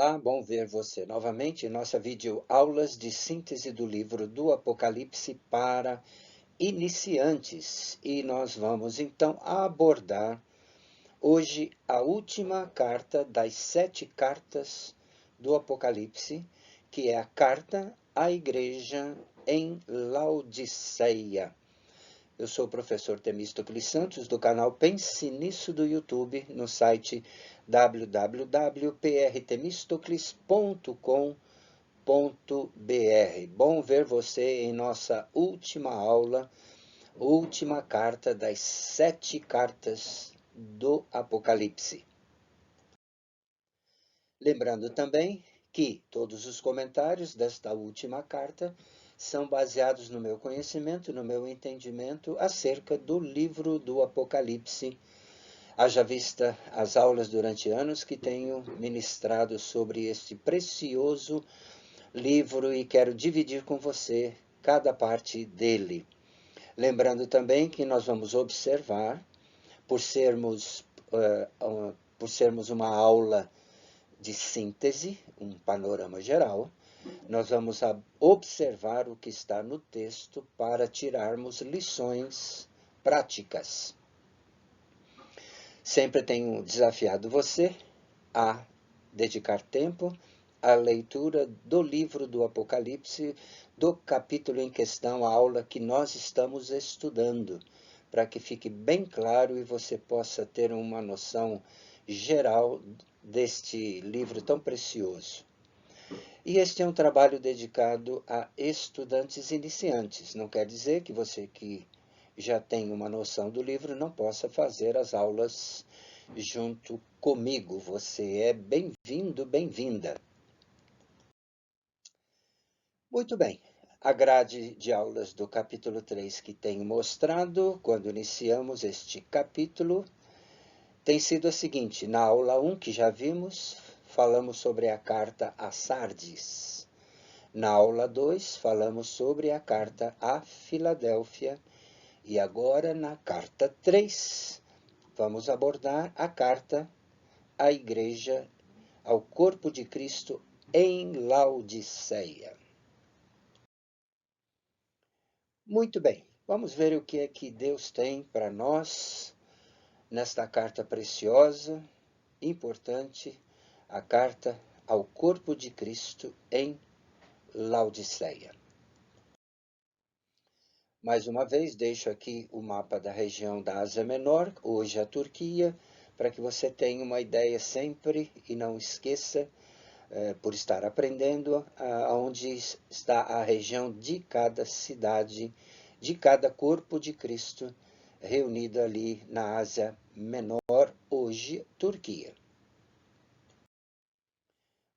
Olá, bom ver você novamente em nossa videoaulas de síntese do livro do Apocalipse para iniciantes. E nós vamos então abordar hoje a última carta das 7 cartas do Apocalipse, que é a carta à igreja em Laodiceia. Eu sou o professor Temístocles Santos, do canal Pense Nisso do YouTube, no site www.prtemistocles.com.br. Bom ver você em nossa última aula, última carta das 7 cartas do Apocalipse. Lembrando também que todos os comentários desta última carta são baseados no meu conhecimento, no meu entendimento acerca do livro do Apocalipse, haja vista as aulas durante anos que tenho ministrado sobre este precioso livro e quero dividir com você cada parte dele. Lembrando também que nós vamos observar, por sermos uma aula de síntese, um panorama geral, nós vamos observar o que está no texto para tirarmos lições práticas. Sempre tenho desafiado você a dedicar tempo à leitura do livro do Apocalipse, do capítulo em questão, a aula que nós estamos estudando, para que fique bem claro e você possa ter uma noção geral deste livro tão precioso. E este é um trabalho dedicado a estudantes iniciantes. Não quer dizer que você que já tem uma noção do livro não possa fazer as aulas junto comigo. Você é bem-vindo, bem-vinda. Muito bem. A grade de aulas do capítulo 3 que tenho mostrado quando iniciamos este capítulo tem sido a seguinte. Na aula 1 que já vimos, falamos sobre a carta a Sardes. Na aula 2, falamos sobre a carta a Filadélfia. E agora, na carta 3, vamos abordar a carta à igreja, ao corpo de Cristo em Laodiceia. Muito bem, vamos ver o que é que Deus tem para nós nesta carta preciosa, importante, a carta ao corpo de Cristo em Laodiceia. Mais uma vez, deixo aqui o mapa da região da Ásia Menor, hoje a Turquia, para que você tenha uma ideia sempre e não esqueça, por estar aprendendo, onde está a região de cada cidade, de cada corpo de Cristo, reunido ali na Ásia Menor, hoje Turquia.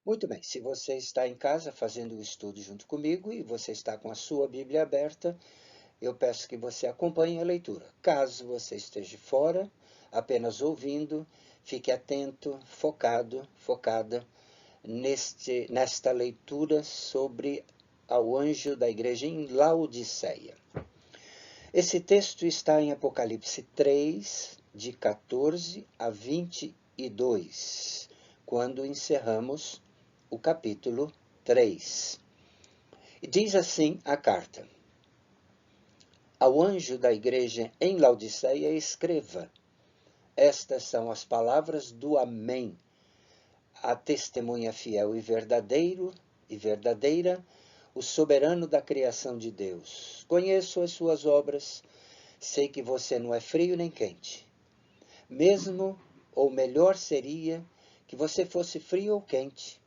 Muito bem, se você está em casa fazendo o estudo junto comigo e você está com a sua Bíblia aberta, eu peço que você acompanhe a leitura. Caso você esteja fora, apenas ouvindo, fique atento, focada nesta leitura sobre ao anjo da igreja em Laodiceia. Esse texto está em Apocalipse 3, de 14 a 22, quando encerramos o capítulo 3. E diz assim a carta: Ao anjo da igreja em Laodiceia escreva: Estas são as palavras do Amém, a testemunha fiel e verdadeira, o soberano da criação de Deus. Conheço as suas obras, sei que você não é frio nem quente. Mesmo, ou melhor seria, que você fosse frio ou quente.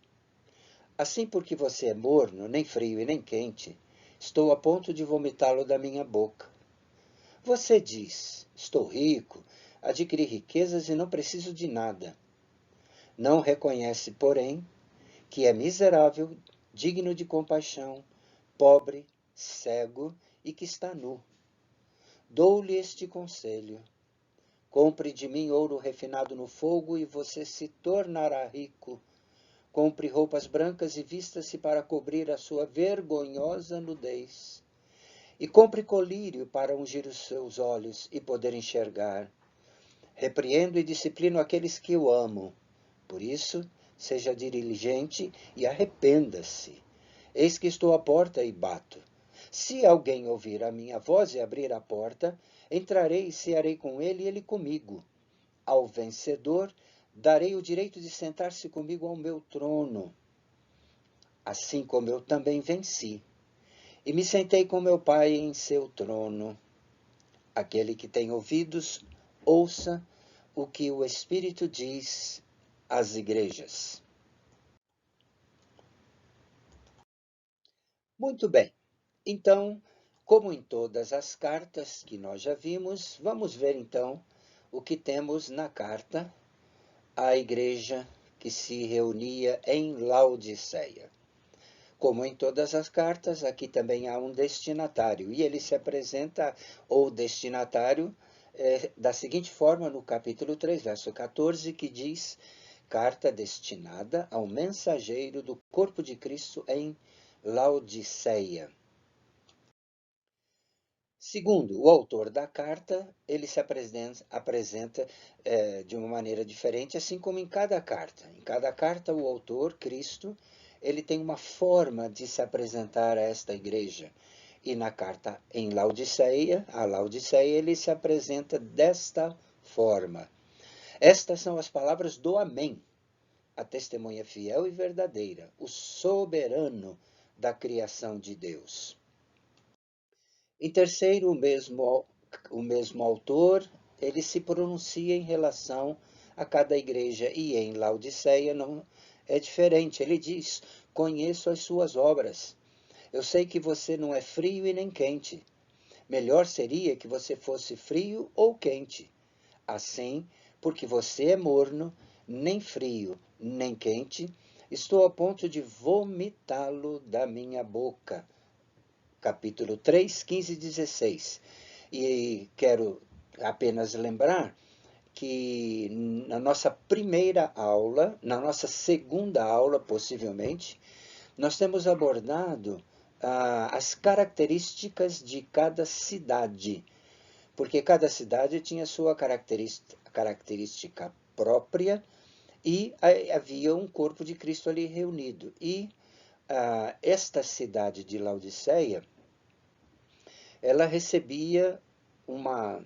Assim, porque você é morno, nem frio e nem quente, estou a ponto de vomitá-lo da minha boca. Você diz, estou rico, adquiri riquezas e não preciso de nada. Não reconhece, porém, que é miserável, digno de compaixão, pobre, cego e que está nu. Dou-lhe este conselho. Compre de mim ouro refinado no fogo e você se tornará rico. Compre roupas brancas e vista-se para cobrir a sua vergonhosa nudez. E compre colírio para ungir os seus olhos e poder enxergar. Repreendo e disciplino aqueles que eu amo. Por isso, seja diligente e arrependa-se. Eis que estou à porta e bato. Se alguém ouvir a minha voz e abrir a porta, entrarei e cearei com ele e ele comigo. Ao vencedor, darei o direito de sentar-se comigo ao meu trono, assim como eu também venci. E me sentei com meu Pai em seu trono. Aquele que tem ouvidos, ouça o que o Espírito diz às igrejas. Muito bem. Então, como em todas as cartas que nós já vimos, vamos ver então o que temos na carta à igreja que se reunia em Laodiceia. Como em todas as cartas, aqui também há um destinatário, e ele se apresenta, ou destinatário, da seguinte forma no capítulo 3, verso 14, que diz: carta destinada ao mensageiro do corpo de Cristo em Laodiceia. Segundo o autor da carta, ele se apresenta de uma maneira diferente, assim como em cada carta. Em cada carta, o autor, Cristo, ele tem uma forma de se apresentar a esta igreja. E na carta em Laodiceia, a Laodiceia, ele se apresenta desta forma. Estas são as palavras do Amém, a testemunha fiel e verdadeira, o soberano da criação de Deus. Em terceiro, o mesmo autor, ele se pronuncia em relação a cada igreja, e em Laodiceia não é diferente. Ele diz: conheço as suas obras. Eu sei que você não é frio e nem quente. Melhor seria que você fosse frio ou quente. Assim, porque você é morno, nem frio, nem quente, estou a ponto de vomitá-lo da minha boca. Capítulo 3, 15 e 16. E quero apenas lembrar que na nossa primeira aula, na nossa segunda aula, possivelmente, nós temos abordado as características de cada cidade, porque cada cidade tinha sua característica própria e havia um corpo de Cristo ali reunido. E esta cidade de Laodiceia, ela recebia uma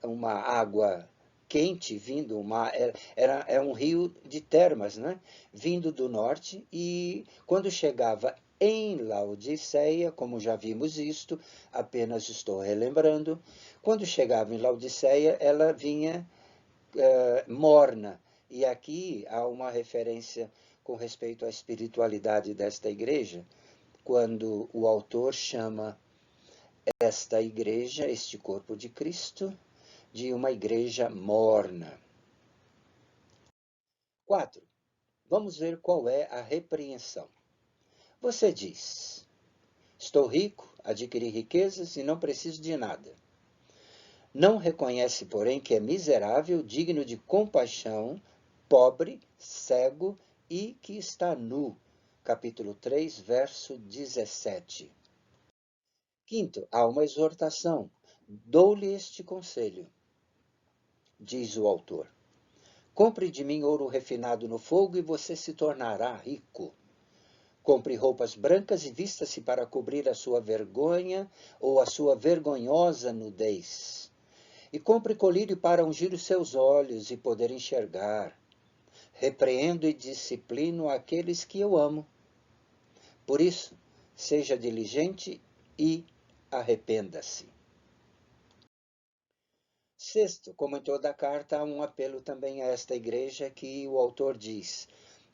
água quente vindo, é um rio de termas, né? Vindo do norte, e quando chegava em Laodiceia, como já vimos isto, apenas estou relembrando, quando chegava em Laodiceia, ela vinha morna. E aqui há uma referência com respeito à espiritualidade desta igreja, quando o autor chama esta igreja, este corpo de Cristo, de uma igreja morna. 4. Vamos ver qual é a repreensão. Você diz: estou rico, adquiri riquezas e não preciso de nada. Não reconhece, porém, que é miserável, digno de compaixão, pobre, cego e que está nu. Capítulo 3, verso 17. Quinto, há uma exortação. Dou-lhe este conselho, diz o autor. Compre de mim ouro refinado no fogo e você se tornará rico. Compre roupas brancas e vista-se para cobrir a sua vergonha ou a sua vergonhosa nudez. E compre colírio para ungir os seus olhos e poder enxergar. Repreendo e disciplino aqueles que eu amo. Por isso, seja diligente e arrependa-se. Sexto, como em toda a carta, há um apelo também a esta igreja que o autor diz: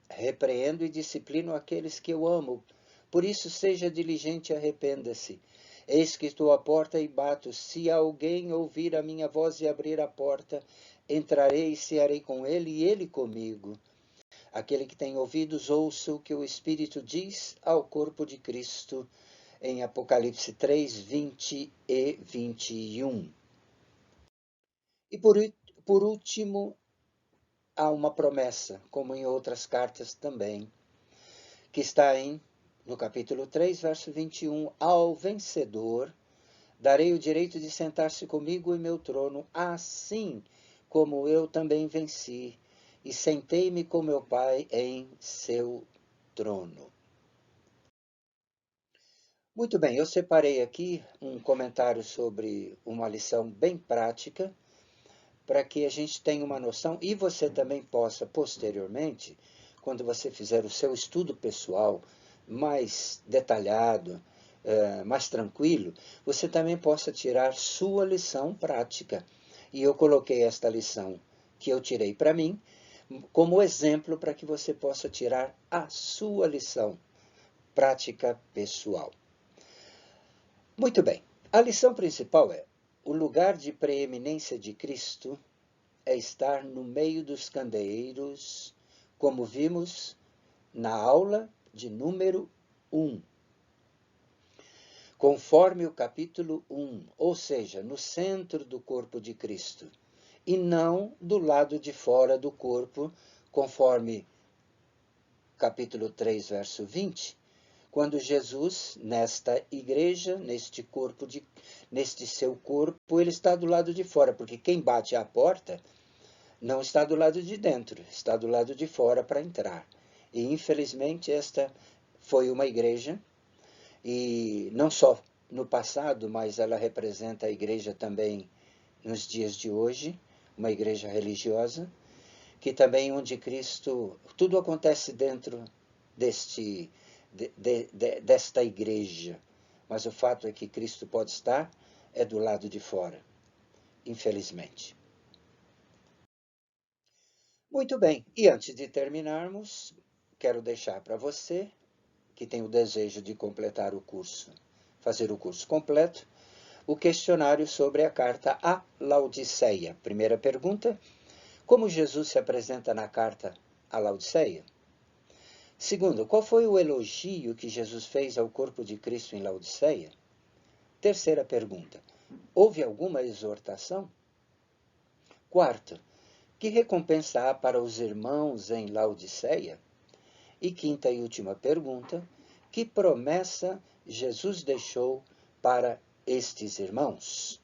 repreendo e disciplino aqueles que eu amo. Por isso, seja diligente e arrependa-se. Eis que estou à porta e bato. Se alguém ouvir a minha voz e abrir a porta, entrarei e cearei com ele e ele comigo. Aquele que tem ouvidos, ouça o que o Espírito diz ao corpo de Cristo, em Apocalipse 3, 20 e 21. E por último, há uma promessa, como em outras cartas também, que está no capítulo 3, verso 21, ao vencedor darei o direito de sentar-se comigo em meu trono, assim como eu também venci e sentei-me com meu Pai em seu trono. Muito bem, eu separei aqui um comentário sobre uma lição bem prática, para que a gente tenha uma noção e você também possa, posteriormente, quando você fizer o seu estudo pessoal mais detalhado, mais tranquilo, você também possa tirar sua lição prática. E eu coloquei esta lição que eu tirei para mim, como exemplo para que você possa tirar a sua lição prática pessoal. Muito bem, a lição principal é: o lugar de preeminência de Cristo é estar no meio dos candeeiros, como vimos na aula de número 1. Conforme o capítulo 1, ou seja, no centro do corpo de Cristo, e não do lado de fora do corpo, conforme capítulo 3, verso 20, quando Jesus, nesta igreja, neste seu corpo, ele está do lado de fora, porque quem bate à porta não está do lado de dentro, está do lado de fora para entrar. E, infelizmente, esta foi uma igreja, e não só no passado, mas ela representa a igreja também nos dias de hoje, uma igreja religiosa, que também onde Cristo, tudo acontece dentro desta igreja, mas o fato é que Cristo pode estar é do lado de fora, infelizmente. Muito bem, e antes de terminarmos, quero deixar para você que tem o desejo de completar o curso, fazer o curso completo, o questionário sobre a carta a Laodiceia. Primeira pergunta: como Jesus se apresenta na carta a Laodiceia? Segundo, qual foi o elogio que Jesus fez ao corpo de Cristo em Laodiceia? Terceira pergunta: houve alguma exortação? Quarto, que recompensa há para os irmãos em Laodiceia? E quinta e última pergunta: que promessa Jesus deixou para estes irmãos?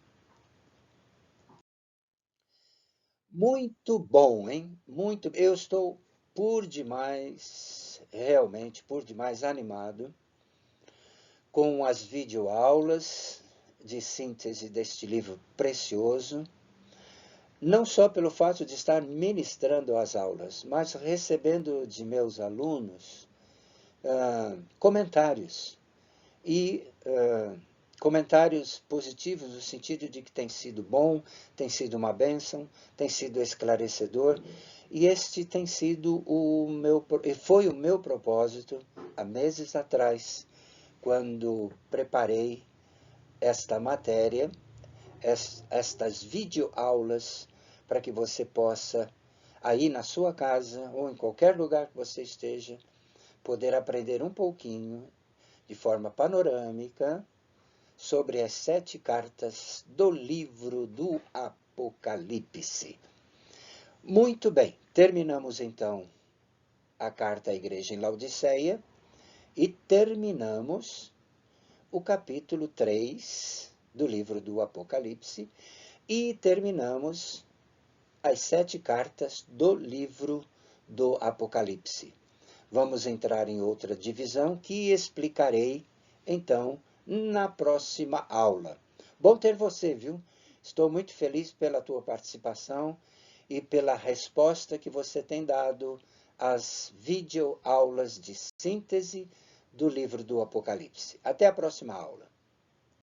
Muito bom, hein? Eu estou por demais, realmente por demais animado com as videoaulas de síntese deste livro precioso, não só pelo fato de estar ministrando as aulas, mas recebendo de meus alunos comentários, e comentários positivos no sentido de que tem sido bom, tem sido uma bênção, tem sido esclarecedor, e este tem sido foi o meu propósito há meses atrás, quando preparei esta matéria, estas videoaulas, para que você possa, aí na sua casa ou em qualquer lugar que você esteja, poder aprender um pouquinho, de forma panorâmica, sobre as 7 cartas do livro do Apocalipse. Muito bem, terminamos então a carta à igreja em Laodiceia e terminamos o capítulo 3 do livro do Apocalipse e terminamos as 7 cartas do livro do Apocalipse. Vamos entrar em outra divisão que explicarei, então, na próxima aula. Bom ter você, viu? Estou muito feliz pela tua participação e pela resposta que você tem dado às videoaulas de síntese do livro do Apocalipse. Até a próxima aula.